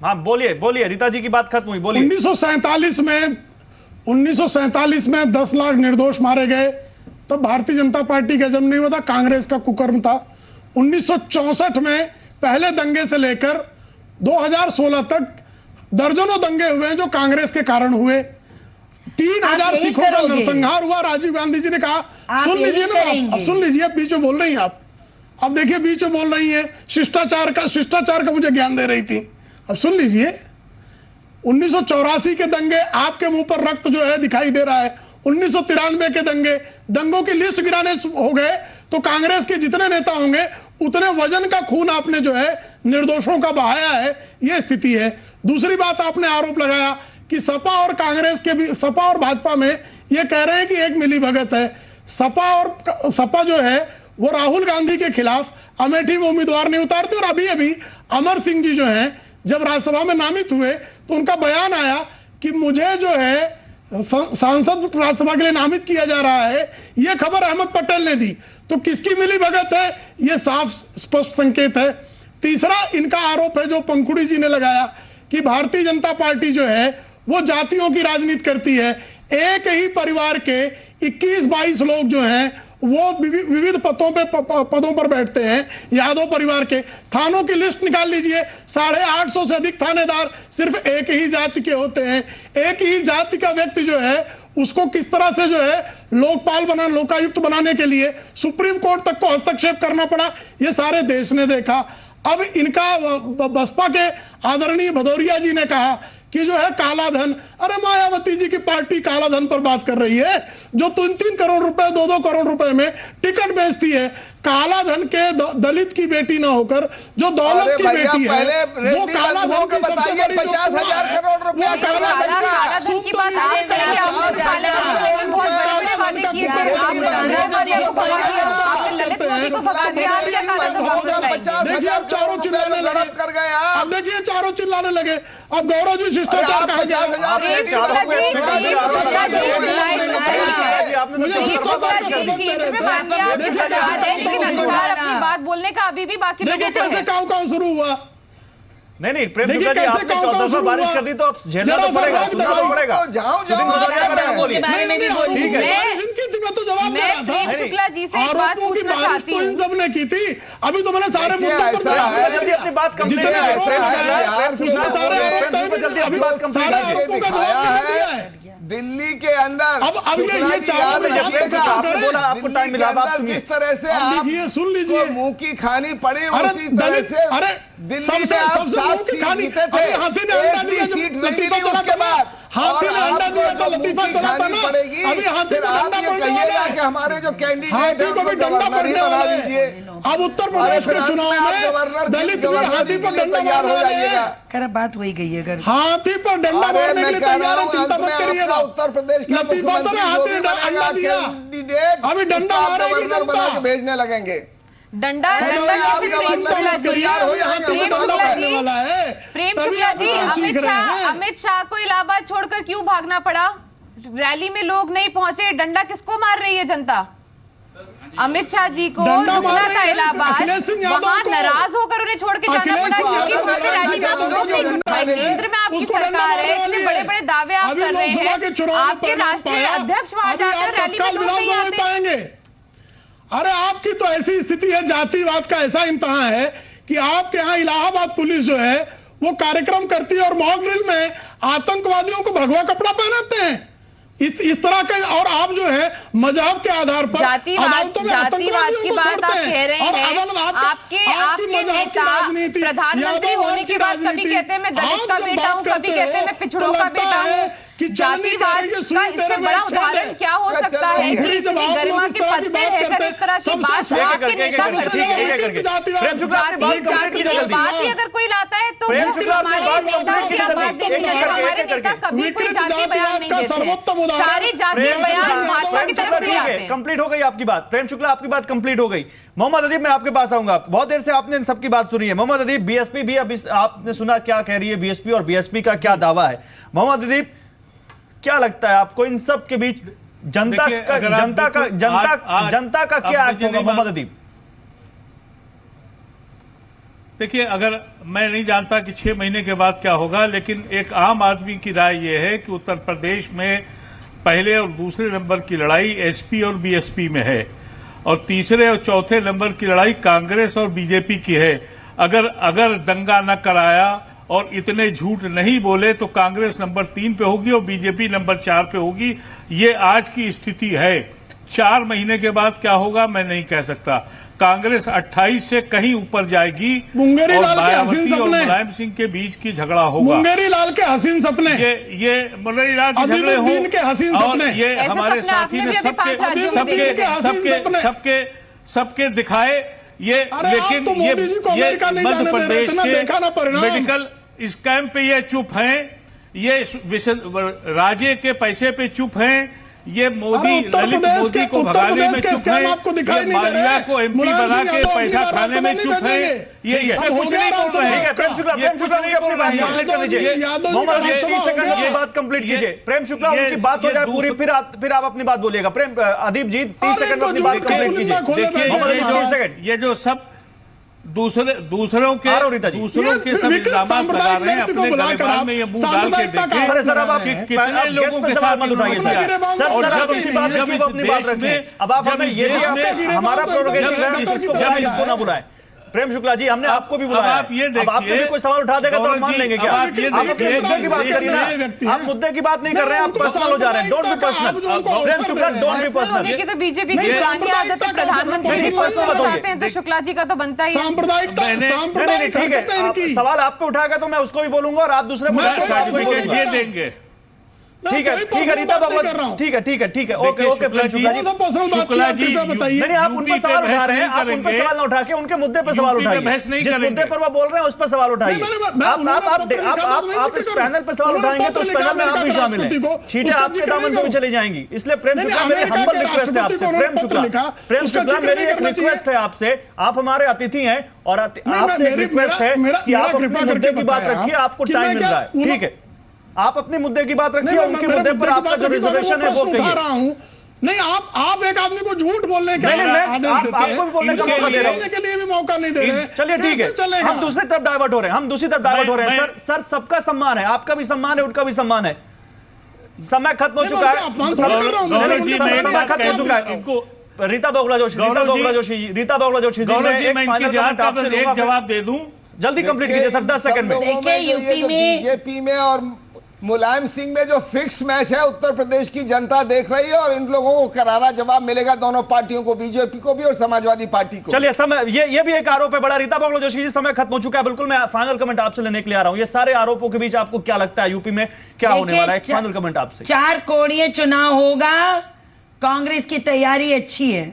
हाँ बोलिए बोलिए, रीता जी की बात खत्म हुई, बोलिए। 1947 में 10 लाख निर्दोष मारे गए, तब भारतीय जनता पार्टी का जन्म नहीं हुआ था, कांग्रेस का कुकर्म था। 1964 में पहले दंगे से लेकर 2016 तक दर्जनों दंगे हुए हैं जो कांग्रेस के कारण हुए। 3000 सिखों का नरसंहार हुआ। राजीव गांधी जी ने कहा, सुन लीजिए ना, अब सुन लीजिए, अब बीच में बोल रही हैं आप, अब देखिए बीच में बोल रही हैं, शिष्टाचार का मुझे ज्ञान दे रही थी, अब सुन लीजिए। 1984 के दंगे, आपके मुंह पर रक्त जो है दिखाई दे रहा है। 1993 के दंगों की लिस्ट गिराने हो गए तो कांग्रेस के जितने नेता होंगे उतने वजन का खून आपने जो है निर्दोषों का बहाया है, यह स्थिति है। दूसरी बात, आपने आरोप लगाया कि सपा और कांग्रेस के भी, सपा और भाजपा में ये कह रहे हैं कि एक मिलीभगत है। सपा जो है वो राहुल गांधी के खिलाफ अमेठी में उम्मीदवार नहीं उतारती, और अभी अभी अमर सिंह जी जो हैं जब राज्यसभा में नामित हुए तो उनका बयान आया कि मुझे जो है सांसद राज्यसभा के लिए नामित किया जा रहा है, यह खबर अहमद पटेल ने दी। तो किसकी मिलीभगत है, यह साफ स्पष्ट संकेत है। तीसरा इनका आरोप है जो पंखुड़ी जी ने लगाया कि भारतीय जनता पार्टी जो है वो जातियों की राजनीति करती है। एक ही परिवार के 21-22 लोग जो हैं वो विविध पदों पर बैठते हैं। यादव परिवार के थानों की लिस्ट निकाल लीजिए, 850 से अधिक थानेदार सिर्फ एक ही जाति के होते हैं। एक ही जाति का व्यक्ति जो है उसको किस तरह से जो है लोकायुक्त बनाने के लिए सुप्रीम कोर्ट तक को हस्तक्षेप करना पड़ा, ये सारे देश ने देखा। अब इनका बसपा के आदरणीय भदौरिया जी ने कहा कि जो है काला धन, अरे मायावती जी की पार्टी काला धन पर बात कर रही है, जो 3-3 करोड़ रुपए 2-2 करोड़ रुपए में टिकट बेचती है। काला धन के दलित की बेटी ना होकर जो दौलत की बेटी है वो काला धन की सबसे बड़ी 50,000 करोड़ रुपया काला धन की बात आप करेंगे। चारों चिल्लाने लगे, अब देखिए चारों चिल्लाने लगे। अब गौरव जी शिष्टाचार कहा गया, अपनी बात बोलने का अभी भी बाकी देखिए कैसे काव शुरू हुआ। नहीं प्रेम शुक्ला जी, आपने 14 सौ बारिश कर दी तो अब झेलना तो पड़ेगा, सुनना तो पड़ेगा। बोलिए, ठीक है। प्रेम शुक्ला जी से एक बात पूछना चाहती हूँ। इन सब ने की थी, अभी तो मैंने सारे मुद्दों पर जल्दी अपनी बात कंप्लीट करें। अभी बात कंप्लीट दिल्ली के अंदर अब ये बोला आपको टाइम मिला, जिस तरह से आप सुन लीजिए मुंह की खानी पड़ी उसी तरह से दिल्ली में आप 7 सीट जीते थे, हाथी ने अंडा दिया, सीट लतीफा चलाते बाद हाथी ने अंडा दिया तो लतीफा चलाता ना, पड़ेगी। अभी हाथी को आप ये कहिएगा कि हमारे जो कैंडिडेट हैं उनको गवर्नर ही बना दीजिए। अब उत्तर प्रदेश के चुनाव में दलित भी हाथी पर डंडा मारने वाले हैं। खैर बात हो ही गई है, अगर हाथी पर डंडा मारने के लिए तैयार है, चिंता मत करिए। उत्तर प्रदेश का लतीफा तो हाथी ने अंडा दिया, अभी डंडा मारेगी बना के भेजने लगेंगे। डंडा प्रेम शुक्ला जी, अमित शाह को इलाहाबाद छोड़कर क्यों भागना पड़ा? रैली में लोग नहीं पहुंचे, डंडा किसको मार रही है जनता? अमित शाह जी को रुकना था इलाहाबाद, वहां नाराज होकर उन्हें छोड़ के जाना पड़ा क्योंकि वहां पे रैली में लोग नहीं जुट पाए। केंद्र में आपकी सरकार है, इतने बड़े बड़े दावे आप कर रहे हैं, आपके राष्ट्रीय अध्यक्ष वहां जाकर रैली में लोग नहीं आते। अरे आपकी तो ऐसी स्थिति है, जातिवाद का ऐसा इम्तिहान है कि आपके यहाँ इलाहाबाद पुलिस जो है वो कार्यक्रम करती है और मॉक ड्रिल में आतंकवादियों को भगवा कपड़ा पहनाते हैं इस तरह का। और आप जो है मजहब के आधार पर जातिवाद की बात आप कह रहे हैं, आपके नेता प्रधानमंत्री होने के बाद कभी कहते हैं मैं दलित का बेटा हूँ, कभी कहते हैं मैं पिछड़ों का बेटा हूँ। जातिवाद का इससे बड़ा उदाहरण क्या हो सकता है कि इतनी गरिमा के पद पे रहकर इस तरह की बात आपके नेता बात ही अगर कोई लाता है तो हमारे नेता क्या बात देनी है? हमारे नेता कभी कोई जाति बयान नहीं देते, सारे जाति बयान भाजपा की तरफ से आते हैं। कंप्लीट हो गई आपकी बात, प्रेम शुक्ला आपकी बात कंप्लीट हो गई। मोहम्मद अदीब मैं आपके पास आऊंगा, बहुत देर से आपने इन सबकी बात सुनी है। मोहम्मद अदीब, बीएसपी भी अब आपने सुना क्या कह रही है बीएसपी और बीएसपी का क्या दावा है। मोहम्मद अदीब क्या लगता है आपको इन सब के बीच जनता का क्या एक्ट होगा? मोहम्मद अदीब देखिए, अगर मैं नहीं जानता कि 6 महीने के बाद क्या होगा, लेकिन एक आम आदमी की राय यह है कि उत्तर प्रदेश में पहले और दूसरे नंबर की लड़ाई एसपी और बीएसपी में है, और तीसरे और चौथे नंबर की लड़ाई कांग्रेस और बीजेपी की है। अगर दंगा न कराया और इतने झूठ नहीं बोले तो कांग्रेस नंबर 3 पे होगी और बीजेपी नंबर 4 पे होगी। ये आज की स्थिति है। 4 महीने के बाद क्या होगा मैं नहीं कह सकता। कांग्रेस 28 से कहीं ऊपर जाएगी मुंगेरी और लाल के मायावती हसीन और सपने, मुलायम सिंह के बीच की झगड़ा होगा। मुंगेरी लाल के हसीन सपने, ये मुंगेरी लाल के झगड़े हो, अदीबुद्दीन के हसीन और सपने, ये ऐसे हमारे सपने साथी आपने ने भी अभी 5 राज्यों में देखे। सबके दिखाए ये। अरे लेकिन आप तो मोदी जी को अमेरिका नहीं मध्य जाने दे रहे, प्रदेश इतना देखा ना के परिणाम। मेडिकल स्कैम पे ये चुप हैं, ये राजे के पैसे पे चुप हैं, ये मोदी ललित मोदी को भगाने में चुप है, आपको दिखाई ये नहीं दे माल्या रहे, को एमपी बना के पैसा खाने में चुप है। ये कुछ नहीं बोल रहे हैं। प्रेम शुक्ला अपनी बात कंप्लीट कर लीजिए। मोहम्मद अली 30 सेकंड अपनी बात कंप्लीट कीजिए। प्रेम शुक्ला उनकी बात हो जाए पूरी, फिर आप अपनी बात बोलिएगा। प्रेम अदीप जी 30 सेकंड अपनी बात कंप्लीट कीजिए। मोहम्मद अली 30 सेकंड। ये जो सब दूसरों के सब इल्जाम लगा रहे हैं अपने गलेबान में, ये मुंह डाल के देखें। अरे सर, अब आप कितने लोगों के साथ मत उठाइए सर। और आप अपनी बात रखिए, वो अपनी बात रखें। अब आप हमें ये भी हमारा प्रोरोगेटिव है, किसको बुलाएं किसको ना बुलाएं। प्रेम शुक्ला जी, हमने आपको भी बुलाया। आप ये अब आपने भी कोई सवाल उठा देगा तो हम मान लेंगे क्या? आप ये आप अपने मुद्दे की बात करिए ना। आप मुद्दे की बात नहीं कर रहे हैं, आप पर्सनल हो जा रहे हैं। Don't be personal. Prem Shukla, don't be personal होने की पर्सनल। तो बीजेपी की पुरानी आदत है। प्रधानमंत्री जी पर्सनल बताते हैं तो शुक्ला जी का तो बनता ही है। सांप्रदायिक ठीक है, सवाल आप पे उठाएगा तो मैं उसको भी बोलूंगा और आप दूसरे सर्टिफिकेट ये देंगे। ठीक है रीता बगला, ठीक है ओके प्रेम शुक्ला जी, शुक्ला जी बताइए। नहीं आप उन पर सवाल उठा रहे हैं, आप उन पर सवाल ना उठा के उनके मुद्दे पे सवाल उठाइए। जिस मुद्दे पर वो बोल रहे हैं उस पर सवाल उठाइए। आप इस पैनल पे सवाल उठाएंगे तो उस पैनल में आप भी शामिल हैं। चीटें आपके दामन पे भी चली जाएंगी। इसलिए प्रेम शुक्ला, मेरी हम्बल रिक्वेस्ट है आपसे। प्रेम शुक्ला, मेरी एक रिक्वेस्ट है आपसे। आप हमारे अतिथि हैं और आपसे एक रिक्वेस्ट है कि आप अपने मुद्दे की बात रखिए। आपको टाइम मिल रहा है, ठीक है? आप अपने मुद्दे की बात रखिए, उनके मुद्दे पर आपका जो रिजर्वेशन है वो कहिए। नहीं, आप एक आदमी को झूठ बोलने का आपको भी बोलने का मौका दे रहे हैं, के लिए भी मौका नहीं दे रहे। चलिए ठीक है, हम दूसरी तरफ डाइवर्ट हो रहे हैं। सर सबका सम्मान है, आपका भी सम्मान है, उनका भी सम्मान है। समय खत्म हो चुका है, समय खत्म हो चुका है। रीता बहुगुणा जोशी जी, मैं एक फाइनल कमेंट आपसे लूंगा, जवाब दे दूं। जल्दी कंप्लीट कीजिए सर, 10 सेकंड में। बीजेपी में और मुलायम सिंह में जो फिक्स्ड मैच है उत्तर प्रदेश की जनता देख रही है और इन लोगों को करारा जवाब मिलेगा, दोनों पार्टियों को, बीजेपी को भी और समाजवादी पार्टी को। चलिए, समय ये भी एक आरोप है बड़ा। रीता बहुगुणा जोशी जी, समय खत्म हो चुका है। बिल्कुल, मैं फाइनल कमेंट आपसे लेने के लिए आ रहा हूं। ये सारे आरोपों के बीच आपको क्या लगता है यूपी में क्या होने वाला है? फाइनल कमेंट आपसे। 4 कोणीय चुनाव होगा, कांग्रेस की तैयारी अच्छी है।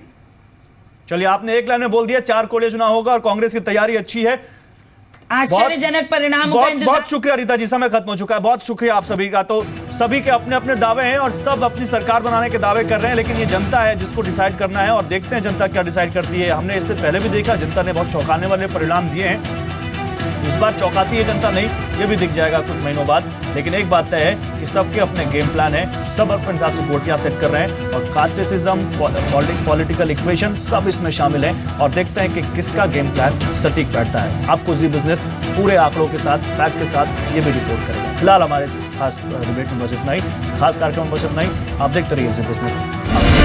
चलिए, आपने एक लाइन में बोल दिया 4 कोणीय चुनाव होगा और कांग्रेस की तैयारी अच्छी है। आश्चर्यजनक परिणाम। बहुत शुक्रिया रीता जी, समय खत्म हो चुका है। बहुत शुक्रिया आप सभी का। तो सभी के अपने अपने दावे हैं और सब अपनी सरकार बनाने के दावे कर रहे हैं, लेकिन ये जनता है जिसको डिसाइड करना है और देखते हैं जनता क्या डिसाइड करती है। हमने इससे पहले भी देखा, जनता ने बहुत चौंकाने वाले परिणाम दिए हैं। इस बार चौंकाती है जनता नहीं, ये भी दिख जाएगा कुछ महीनों बाद। लेकिन एक बात तय है कि सबके अपने गेम प्लान है, सब अपने हिसाब से गोटियां सेट कर रहे हैं और कास्टिसिज्म, पॉलिटिकल इक्वेशन सब इसमें शामिल हैं और देखते हैं कि किसका गेम प्लान सटीक बैठता है। आपको जी बिजनेस पूरे आंकड़ों के साथ, फैक्ट के साथ ये भी रिपोर्ट करेगा। फिलहाल हमारे खास डिबेट में बस इतना ही, खास कार्यक्रम में बस इतना ही। आप देखते रहिए जी बिजनेस।